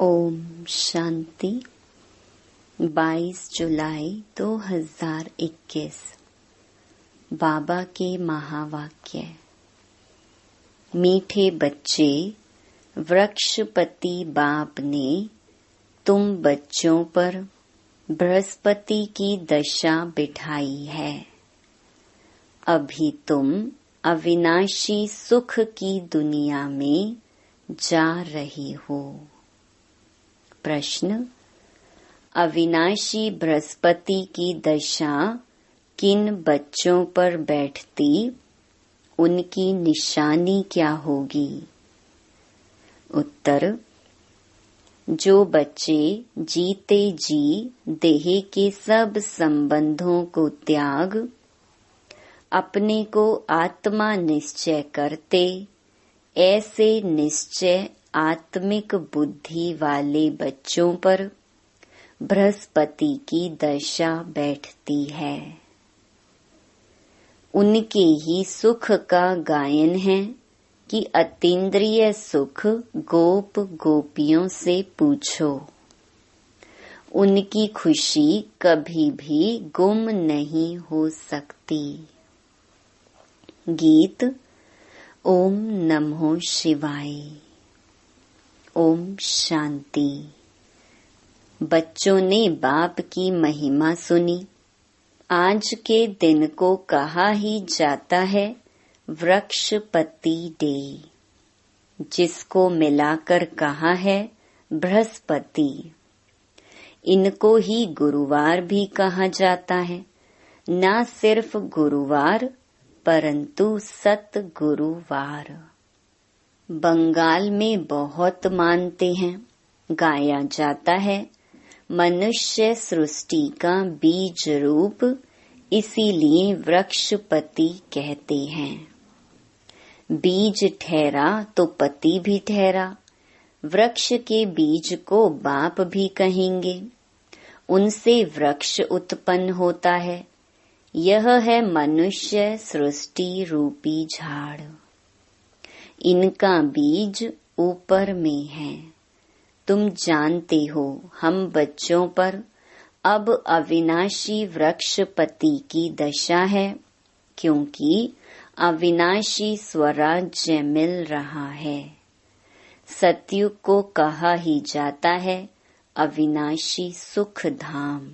ओम शांति। 22 जुलाई 2021 बाबा के महावाक्य। मीठे बच्चे, वृक्षपति बाप ने तुम बच्चों पर बृहस्पति की दशा बिठाई है। अभी तुम अविनाशी सुख की दुनिया में जा रही हो। प्रश्न: अविनाशी बृहस्पति की दशा किन बच्चों पर बैठती, उनकी निशानी क्या होगी? उत्तर: जो बच्चे जीते जी देह के सब संबंधों को त्याग अपने को आत्मा निश्चय करते, ऐसे निश्चय आत्मिक बुद्धि वाले बच्चों पर बृहस्पति की दशा बैठती है। उनके ही सुख का गायन है कि अतीन्द्रिय सुख गोप गोपियों से पूछो। उनकी खुशी कभी भी गुम नहीं हो सकती। गीत। ओम नमो शिवाय। ओम शांति। बच्चों ने बाप की महिमा सुनी। आज के दिन को कहा ही जाता है वृक्षपति डे, जिसको मिलाकर कहा है बृहस्पति। इनको ही गुरुवार भी कहा जाता है। न सिर्फ गुरुवार परंतु सत गुरुवार। बंगाल में बहुत मानते हैं। गाया जाता है मनुष्य सृष्टि का बीज रूप, इसीलिए वृक्षपति कहते हैं। बीज ठहरा तो पति भी ठहरा। वृक्ष के बीज को बाप भी कहेंगे। उनसे वृक्ष उत्पन्न होता है। यह है मनुष्य सृष्टि रूपी झाड़। इनका बीज ऊपर में है। तुम जानते हो, हम बच्चों पर अब अविनाशी वृक्षपति की दशा है, क्योंकि अविनाशी स्वराज्य मिल रहा है। सतयुग को कहा ही जाता है अविनाशी सुख धाम।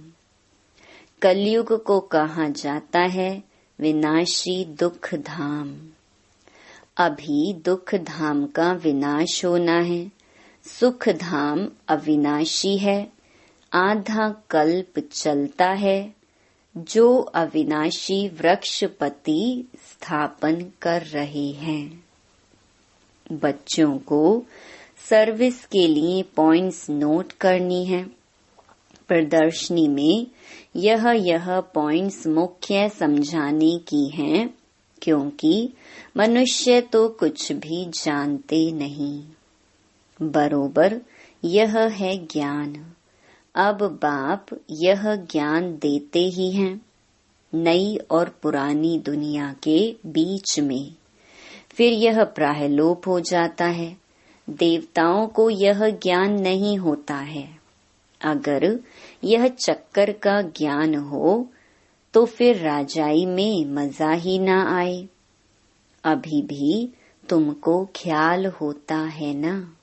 कलयुग को कहा जाता है विनाशी दुख धाम। अभी दुख धाम का विनाश होना है। सुख धाम अविनाशी है। आधा कल्प चलता है। जो अविनाशी वृक्षपति स्थापन कर रहे हैं। बच्चों को सर्विस के लिए पॉइंट्स नोट करनी है। प्रदर्शनी में यह पॉइंट्स मुख्य समझाने की हैं, क्योंकि मनुष्य तो कुछ भी जानते नहीं। बरोबर यह है ज्ञान। अब बाप यह ज्ञान देते ही हैं। नई और पुरानी दुनिया के बीच में फिर यह प्रायलोप हो जाता है। देवताओं को यह ज्ञान नहीं होता है। अगर यह चक्कर का ज्ञान हो तो फिर राजाई में मजा ही ना आए। अभी भी तुमको ख्याल होता है ना,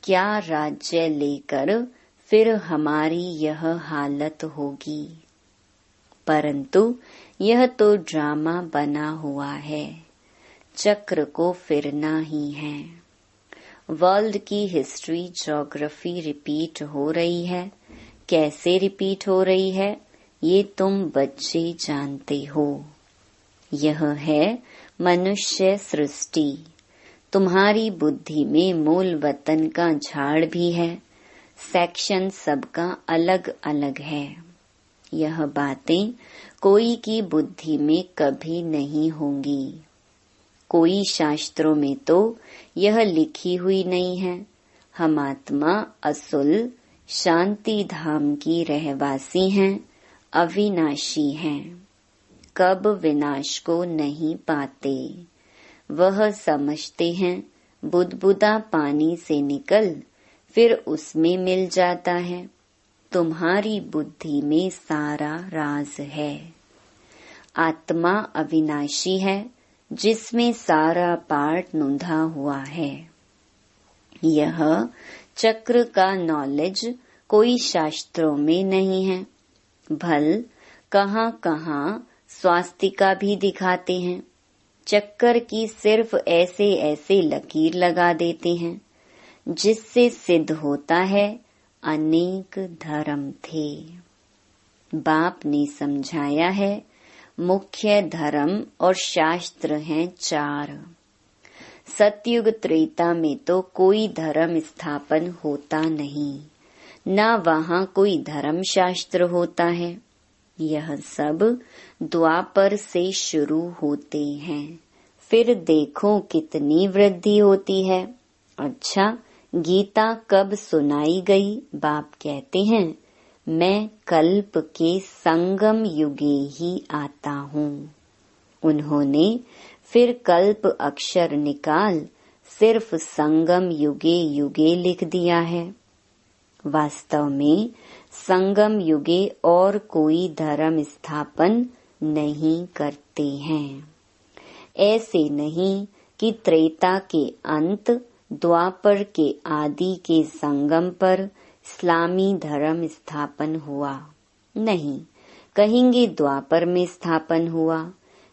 क्या राज्य लेकर फिर हमारी यह हालत होगी। परंतु यह तो ड्रामा बना हुआ है। चक्र को फिरना ही है। वर्ल्ड की हिस्ट्री, ज्योग्राफी रिपीट हो रही है। कैसे रिपीट हो रही है, ये तुम बच्चे जानते हो। यह है मनुष्य सृष्टि। तुम्हारी बुद्धि में मूल वतन का झाड़ भी है। सेक्शन सबका अलग अलग है। यह बातें कोई की बुद्धि में कभी नहीं होंगी। कोई शास्त्रों में तो यह लिखी हुई नहीं है। हम आत्मा असुल शांति धाम की रहवासी हैं, अविनाशी हैं। कब विनाश को नहीं पाते। वह समझते हैं बुदबुदा पानी से निकल फिर उसमें मिल जाता है। तुम्हारी बुद्धि में सारा राज है। आत्मा अविनाशी है, जिसमें सारा पाठ नूंधा हुआ है। यह चक्र का नॉलेज कोई शास्त्रों में नहीं है। भल कहाँ कहाँ स्वास्तिका भी दिखाते हैं। चक्कर की सिर्फ ऐसे ऐसे लकीर लगा देते हैं, जिससे सिद्ध होता है अनेक धर्म थे। बाप ने समझाया है, मुख्य धर्म और शास्त्र हैं 4। सतयुग त्रेता में तो कोई धर्म स्थापन होता नहीं, न वहाँ कोई धर्म शास्त्र होता है। यह सब द्वापर से शुरू होते हैं। फिर देखो कितनी वृद्धि होती है। अच्छा, गीता कब सुनाई गई? बाप कहते हैं, मैं कल्प के संगम युगे ही आता हूँ। उन्होंने फिर कल्प अक्षर निकाल सिर्फ संगम युगे युगे लिख दिया है। वास्तव में संगम युगे और कोई धर्म स्थापन नहीं करते हैं। ऐसे नहीं कि त्रेता के अंत द्वापर के आदि के संगम पर इस्लामी धर्म स्थापन हुआ। नहीं, कहेंगे द्वापर में स्थापन हुआ।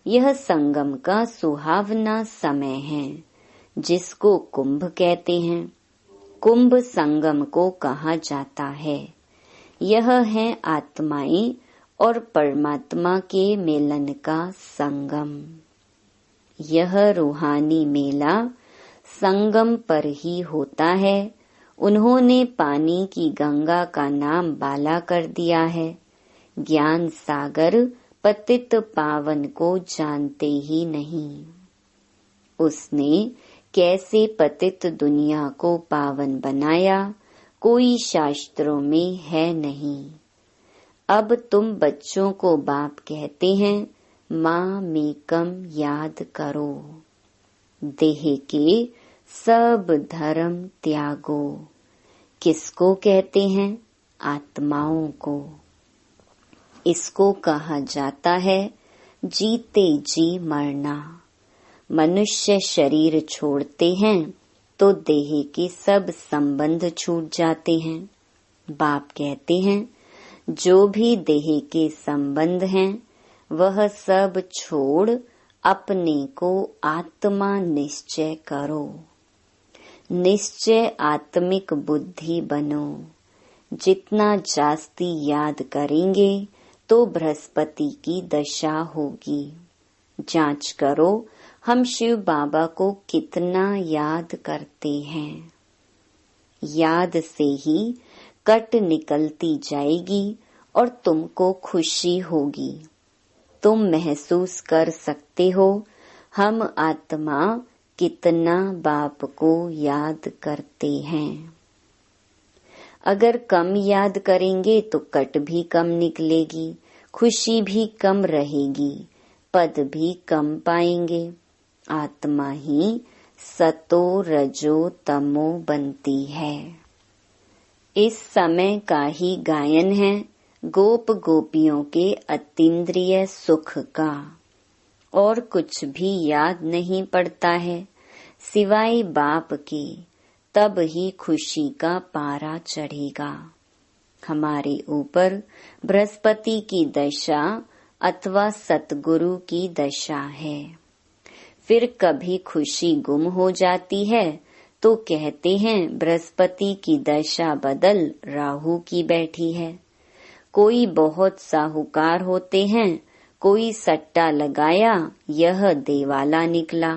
यह संगम का सुहावना समय है, जिसको कुंभ कहते हैं। कुंभ संगम को कहा जाता है। यह है आत्माएं और परमात्मा के मिलन का संगम। यह रूहानी मेला संगम पर ही होता है। उन्होंने पानी की गंगा का नाम बाला कर दिया है। ज्ञान सागर पतित पावन को जानते ही नहीं। उसने कैसे पतित दुनिया को पावन बनाया, कोई शास्त्रों में है नहीं। अब तुम बच्चों को बाप कहते हैं, माँ मेकम याद करो। देह के सब धर्म त्यागो। किसको कहते हैं? आत्माओं को। इसको कहा जाता है जीते जी मरना। मनुष्य शरीर छोड़ते हैं तो देह के सब संबंध छूट जाते हैं। बाप कहते हैं, जो भी देह के संबंध हैं वह सब छोड़ अपने को आत्मा निश्चय करो। निश्चय आत्मिक बुद्धि बनो। जितना जास्ती याद करेंगे तो बृहस्पति की दशा होगी। जांच करो हम शिव बाबा को कितना याद करते हैं। याद से ही कट निकलती जाएगी और तुमको खुशी होगी। तुम महसूस कर सकते हो हम आत्मा कितना बाप को याद करते हैं। अगर कम याद करेंगे तो कट भी कम निकलेगी, खुशी भी कम रहेगी, पद भी कम पाएंगे। आत्मा ही सतो रजो तमो बनती है। इस समय का ही गायन है गोप गोपियों के अतीन्द्रिय सुख का। और कुछ भी याद नहीं पड़ता है सिवाय बाप के। तब ही खुशी का पारा चढ़ेगा। हमारे ऊपर बृहस्पति की दशा अथवा सतगुरु की दशा है। फिर कभी खुशी गुम हो जाती है तो कहते हैं बृहस्पति की दशा बदल राहु की बैठी है। कोई बहुत साहूकार होते हैं, कोई सट्टा लगाया, यह देवाला निकला।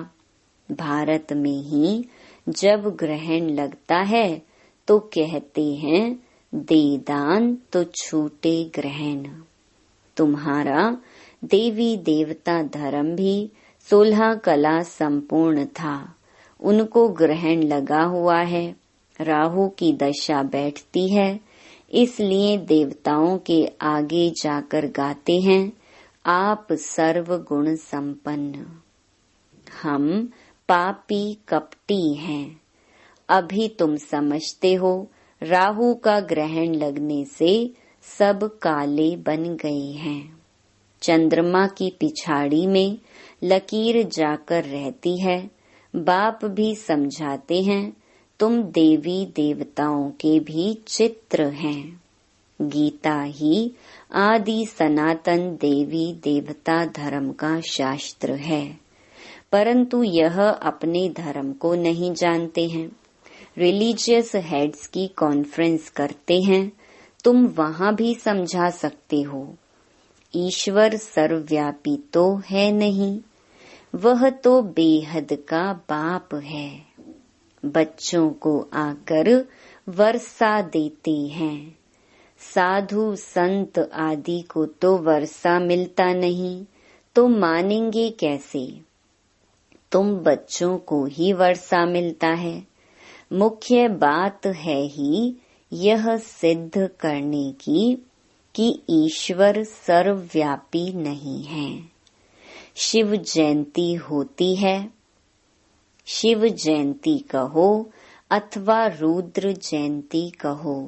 भारत में ही जब ग्रहण लगता है तो कहते हैं दे दान तो छूटे ग्रहण। तुम्हारा देवी देवता धर्म भी 16 कला संपूर्ण था, उनको ग्रहण लगा हुआ है। राहु की दशा बैठती है, इसलिए देवताओं के आगे जाकर गाते हैं आप सर्व गुण संपन्न। हम पापी कपटी हैं। अभी तुम समझते हो राहु का ग्रहण लगने से सब काले बन गए हैं। चंद्रमा की पिछाड़ी में लकीर जाकर रहती है। बाप भी समझाते हैं, तुम देवी देवताओं के भी चित्र हैं। गीता ही आदि सनातन देवी देवता धर्म का शास्त्र है, परंतु यह अपने धर्म को नहीं जानते हैं। रिलीजियस हेड्स की कॉन्फ्रेंस करते हैं, तुम वहाँ भी समझा सकते हो। ईश्वर सर्वव्यापी तो है नहीं, वह तो बेहद का बाप है। बच्चों को आकर वर्षा देते हैं। साधु संत आदि को तो वर्षा मिलता नहीं, तो मानेंगे कैसे? तुम बच्चों को ही वर्षा मिलता है। मुख्य बात है ही यह सिद्ध करने की कि ईश्वर सर्वव्यापी नहीं है। शिव जयंती होती है, शिव जयंती कहो अथवा रुद्र जयंती कहो।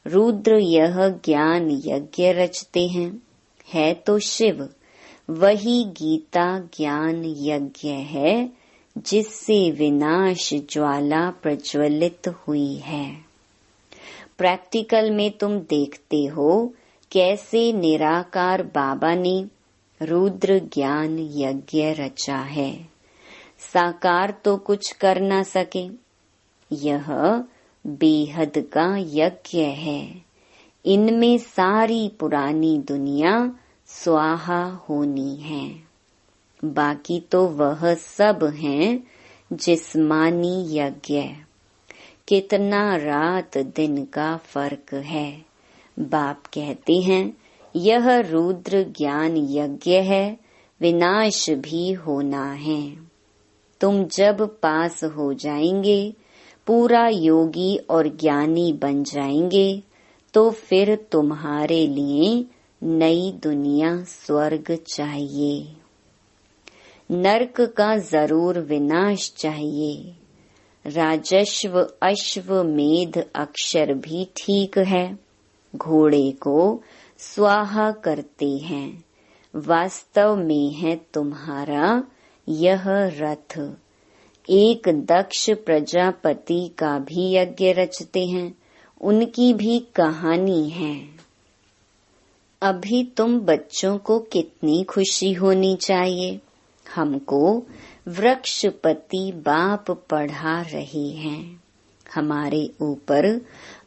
रुद्र यह ज्ञान यज्ञ रचते हैं, है तो शिव। वही गीता ज्ञान यज्ञ है, जिससे विनाश ज्वाला प्रज्वलित हुई है। प्रैक्टिकल में तुम देखते हो कैसे निराकार बाबा ने रुद्र ज्ञान यज्ञ रचा है। साकार तो कुछ कर ना सके, यह बेहद का यज्ञ है। इनमें सारी पुरानी दुनिया स्वाहा होनी है। बाकी तो वह सब हैं जिस्मानी यज्ञ। कितना रात दिन का फर्क है। बाप कहते हैं यह रुद्र ज्ञान यज्ञ है, विनाश भी होना है। तुम जब पास हो जाएंगे, पूरा योगी और ज्ञानी बन जाएंगे, तो फिर तुम्हारे लिए नई दुनिया स्वर्ग चाहिए। नरक का जरूर विनाश चाहिए। राजस्व अश्वमेध अक्षर भी ठीक है। घोड़े को स्वाहा करते हैं, वास्तव में है तुम्हारा यह रथ। एक दक्ष प्रजापति का भी यज्ञ रचते हैं, उनकी भी कहानी है। अभी तुम बच्चों को कितनी खुशी होनी चाहिए। हमको वृक्षपति बाप पढ़ा रहे हैं। हमारे ऊपर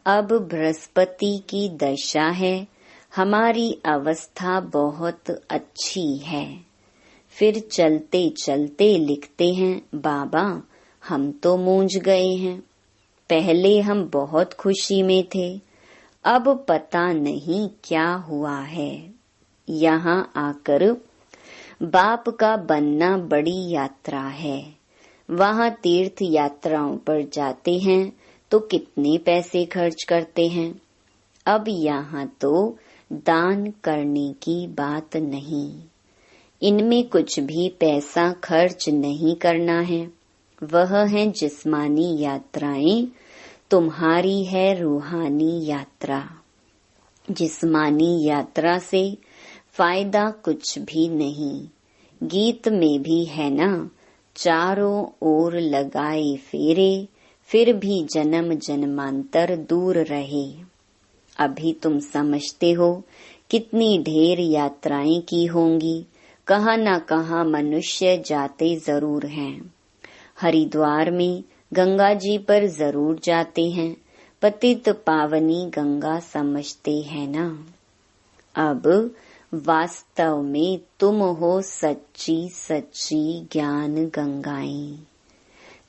अब बृहस्पति की दशा है। हमारी अवस्था बहुत अच्छी है। फिर चलते चलते लिखते हैं, बाबा हम तो मूंझ गए हैं। पहले हम बहुत खुशी में थे, अब पता नहीं क्या हुआ है। यहाँ आकर बाप का बनना बड़ी यात्रा है। वहाँ तीर्थ यात्राओं पर जाते हैं तो कितने पैसे खर्च करते हैं। अब यहाँ तो दान करने की बात नहीं। इनमें कुछ भी पैसा खर्च नहीं करना है। वह है जिस्मानी यात्राएं, तुम्हारी है रूहानी यात्रा। जिस्मानी यात्रा से फायदा कुछ भी नहीं। गीत में भी है ना, चारों ओर लगाए फेरे, फिर भी जन्म जन्मांतर दूर रहे। अभी तुम समझते हो कितनी ढेर यात्राएं की होंगी। कहाँ न कहाँ मनुष्य जाते जरूर हैं। हरिद्वार में गंगा जी पर जरूर जाते हैं। पतित पावनी गंगा समझते हैं ना। अब वास्तव में तुम हो सच्ची सच्ची ज्ञान गंगाएं।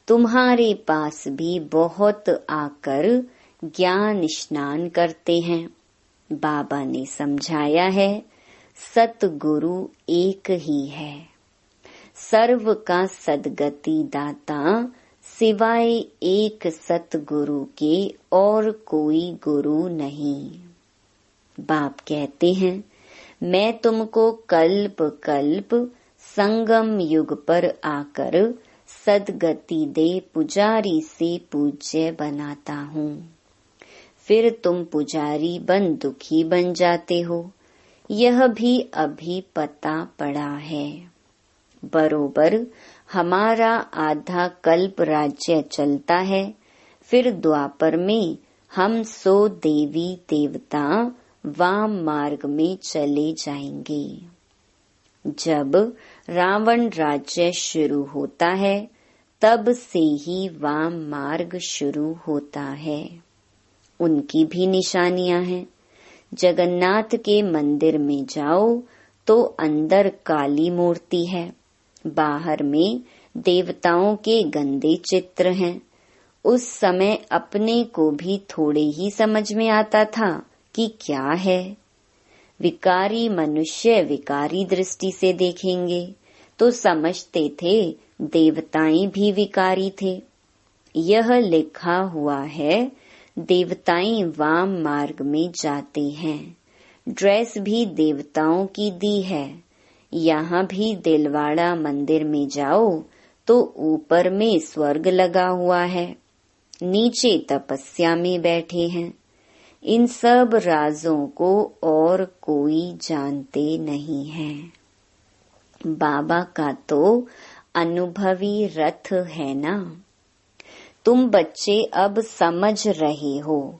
तुम्हारे पास भी बहुत आकर ज्ञान स्नान करते हैं। बाबा ने समझाया है, सतगुरु एक ही है। सर्व का सदगति दाता सिवाय एक सतगुरु के और कोई गुरु नहीं। बाप कहते हैं, मैं तुमको कल्प कल्प संगम युग पर आकर सदगति दे पुजारी से पूज्य बनाता हूँ। फिर तुम पुजारी बन दुखी बन जाते हो। यह भी अभी पता पड़ा है। बरोबर हमारा आधा कल्प राज्य चलता है, फिर द्वापर में हम 100 देवी देवता वाम मार्ग में चले जाएंगे। जब रावण राज्य शुरू होता है तब से ही वाम मार्ग शुरू होता है। उनकी भी निशानियां हैं। जगन्नाथ के मंदिर में जाओ तो अंदर काली मूर्ति है, बाहर में देवताओं के गंदे चित्र हैं। उस समय अपने को भी थोड़े ही समझ में आता था कि क्या है। विकारी मनुष्य विकारी दृष्टि से देखेंगे तो समझते थे देवताएं भी विकारी थे। यह लिखा हुआ है, देवताएं वाम मार्ग में जाते हैं। ड्रेस भी देवताओं की दी है। यहाँ भी दिलवाड़ा मंदिर में जाओ तो ऊपर में स्वर्ग लगा हुआ है, नीचे तपस्या में बैठे हैं। इन सब राजों को और कोई जानते नहीं है। बाबा का तो अनुभवी रथ है ना। तुम बच्चे अब समझ रहे हो,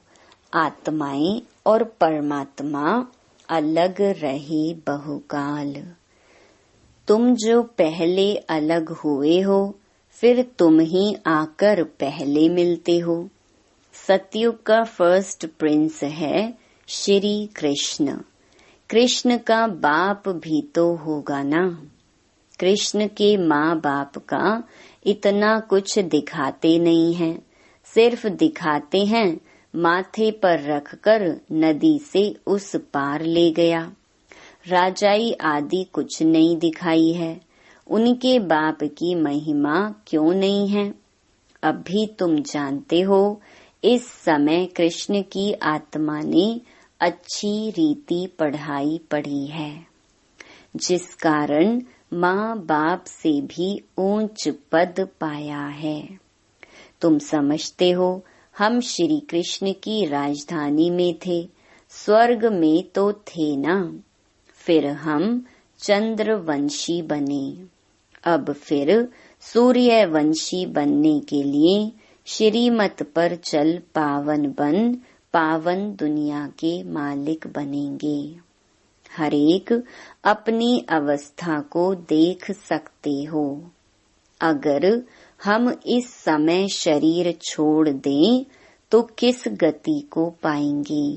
आत्माएं और परमात्मा अलग रहे बहुकाल। तुम जो पहले अलग हुए हो, फिर तुम ही आकर पहले मिलते हो। सतयुग का फर्स्ट प्रिंस है श्री कृष्ण। कृष्ण का बाप भी तो होगा ना। कृष्ण के माँ बाप का इतना कुछ दिखाते नहीं हैं, सिर्फ दिखाते हैं माथे पर रखकर नदी से उस पार ले गया। राजाई आदि कुछ नहीं दिखाई है। उनके बाप की महिमा क्यों नहीं है? अब भी तुम जानते हो, इस समय कृष्ण की आत्मा ने अच्छी रीति पढ़ाई पढ़ी है, जिस कारण माँ बाप से भी ऊंच पद पाया है। तुम समझते हो, हम श्री कृष्ण की राजधानी में थे, स्वर्ग में तो थे ना। फिर हम चंद्रवंशी बने। अब फिर सूर्यवंशी बनने के लिए श्रीमत पर चल पावन बन पावन दुनिया के मालिक बनेंगे। हरेक अपनी अवस्था को देख सकते हो। अगर हम इस समय शरीर छोड़ दें तो किस गति को पाएंगे?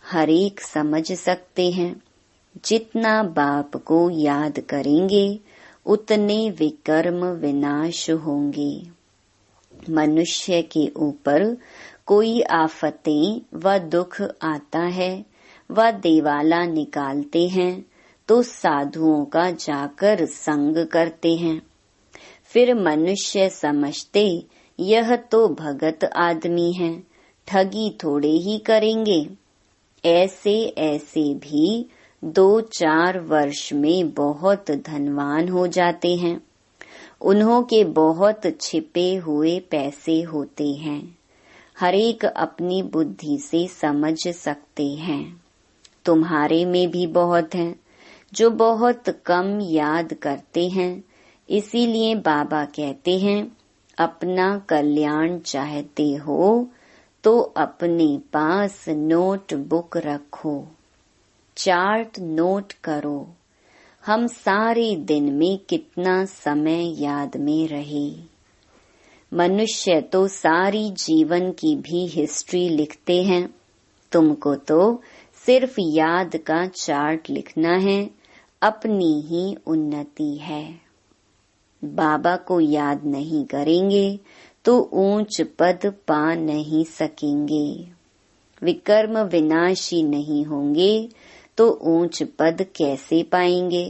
हरेक समझ सकते हैं। जितना बाप को याद करेंगे उतने विकर्म विनाश होंगे। मनुष्य के ऊपर कोई आफतें व दुख आता है व देवाला निकालते हैं तो साधुओं का जाकर संग करते हैं। फिर मनुष्य समझते यह तो भगत आदमी है, ठगी थोड़े ही करेंगे। ऐसे ऐसे भी 2-4 वर्ष में बहुत धनवान हो जाते हैं। उन्हों के बहुत छिपे हुए पैसे होते हैं। हरेक अपनी बुद्धि से समझ सकते हैं। तुम्हारे में भी बहुत हैं जो बहुत कम याद करते हैं। इसीलिए बाबा कहते हैं, अपना कल्याण चाहते हो तो अपने पास नोट बुक रखो, चार्ट नोट करो। हम सारे दिन में कितना समय याद में रहे। मनुष्य तो सारी जीवन की भी हिस्ट्री लिखते हैं। तुमको तो सिर्फ याद का चार्ट लिखना है, अपनी ही उन्नति है। बाबा को याद नहीं करेंगे तो ऊंच पद पा नहीं सकेंगे। विकर्म विनाशी नहीं होंगे तो ऊंच पद कैसे पाएंगे?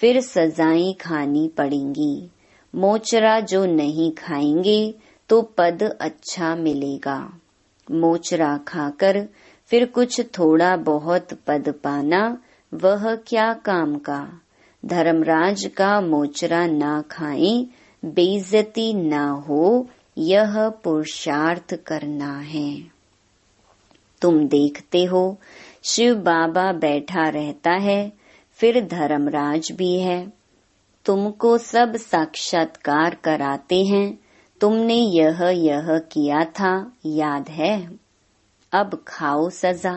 फिर सजाएं खानी पड़ेंगी। मोचरा जो नहीं खाएंगे तो पद अच्छा मिलेगा। मोचरा खाकर फिर कुछ थोड़ा बहुत पद पाना, वह क्या काम का? धर्मराज का मोचरा ना खाएं, बेइज्जती ना हो, यह पुरुषार्थ करना है। तुम देखते हो शिव बाबा बैठा रहता है, फिर धर्मराज भी है। तुमको सब साक्षात्कार कराते हैं, तुमने यह किया था, याद है? अब खाओ सजा।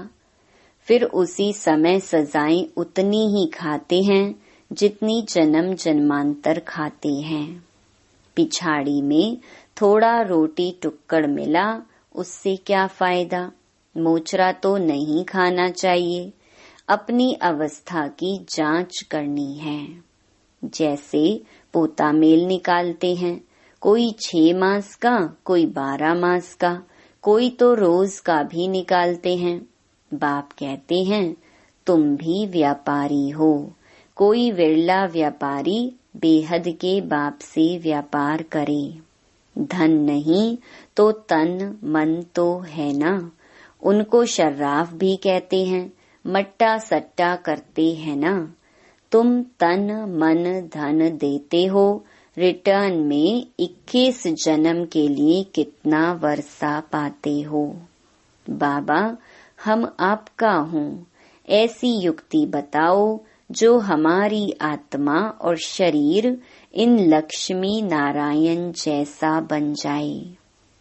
फिर उसी समय सजाएं उतनी ही खाते हैं जितनी जन्म जन्मांतर खाते हैं। पिछाड़ी में थोड़ा रोटी टुक्कड़ मिला, उससे क्या फायदा? मोचरा तो नहीं खाना चाहिए। अपनी अवस्था की जांच करनी है। जैसे पोता मेल निकालते हैं, कोई 6 मास का, कोई 12 मास का, कोई तो रोज का भी निकालते हैं। बाप कहते हैं तुम भी व्यापारी हो। कोई विरला व्यापारी बेहद के बाप से व्यापार करे। धन नहीं तो तन मन तो है ना। उनको शर्राफ भी कहते हैं, मट्टा सट्टा करते हैं ना। तुम तन मन धन देते हो, रिटर्न में 21 जन्म के लिए कितना वर्षा पाते हो। बाबा हम आपका हूँ, ऐसी युक्ति बताओ जो हमारी आत्मा और शरीर इन लक्ष्मी नारायण जैसा बन जाए।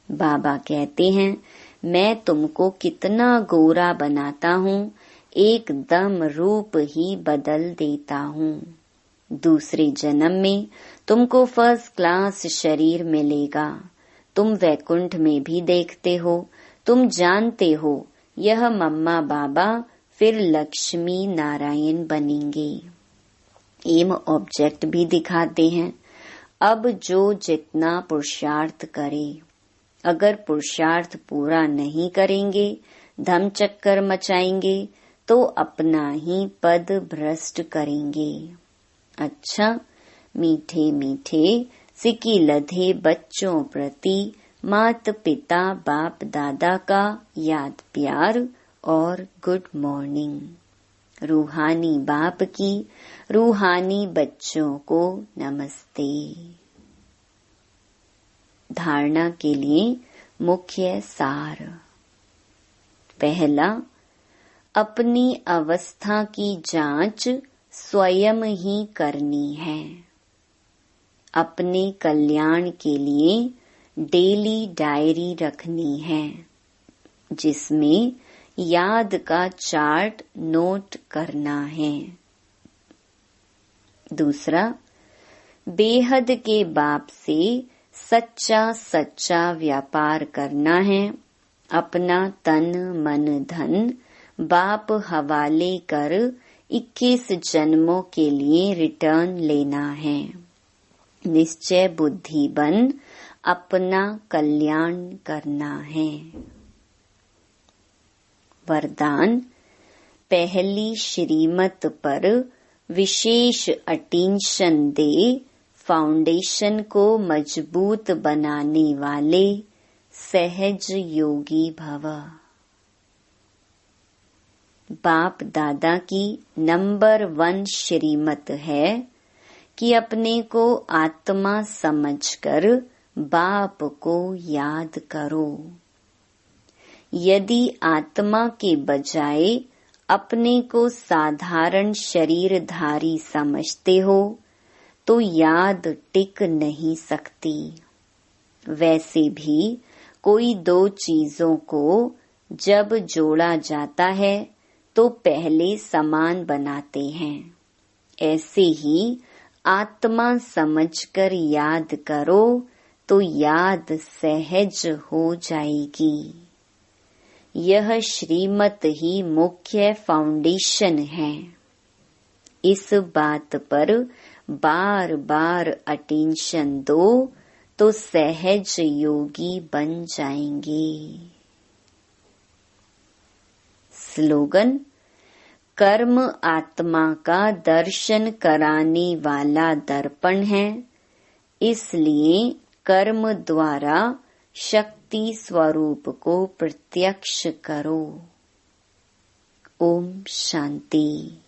बाबा कहते हैं मैं तुमको कितना गोरा बनाता हूँ, एकदम रूप ही बदल देता हूँ। दूसरे जन्म में तुमको फर्स्ट क्लास शरीर मिलेगा। तुम वैकुंठ में भी देखते हो, तुम जानते हो यह मम्मा बाबा फिर लक्ष्मी नारायण बनेंगे। एम ऑब्जेक्ट भी दिखाते हैं। अब जो जितना पुरुषार्थ करे, अगर पुरुषार्थ पूरा नहीं करेंगे, धम चक्कर मचाएंगे तो अपना ही पद भ्रष्ट करेंगे। अच्छा, मीठे मीठे सिकी लधे बच्चों प्रति मात पिता बाप दादा का याद प्यार और गुड मॉर्निंग। रूहानी बाप की रूहानी बच्चों को नमस्ते। धारणा के लिए मुख्य सार। पहला, अपनी अवस्था की जांच स्वयं ही करनी है। अपने कल्याण के लिए डेली डायरी रखनी है, जिसमें याद का चार्ट नोट करना है। दूसरा, बेहद के बाप से सच्चा सच्चा व्यापार करना है। अपना तन मन धन बाप हवाले कर 21 जन्मों के लिए रिटर्न लेना है। निश्चय बुद्धि बन अपना कल्याण करना है। वरदान, पहली श्रीमत पर विशेष अटेंशन दे, फाउंडेशन को मजबूत बनाने वाले सहज योगी भव। बाप दादा की नंबर 1 श्रीमत है कि अपने को आत्मा समझकर बाप को याद करो। यदि आत्मा के बजाय अपने को साधारण शरीरधारी समझते हो तो याद टिक नहीं सकती। वैसे भी कोई 2 चीजों को जब जोड़ा जाता है तो पहले समान बनाते हैं। ऐसे ही आत्मा समझकर याद करो तो याद सहज हो जाएगी। यह श्रीमत ही मुख्य फाउंडेशन है। इस बात पर बार बार अटेंशन दो तो सहज योगी बन जाएंगे। स्लोगन, कर्म आत्मा का दर्शन कराने वाला दर्पण है, इसलिए कर्म द्वारा शक्ति स्वरूप को प्रत्यक्ष करो। ओम शांति।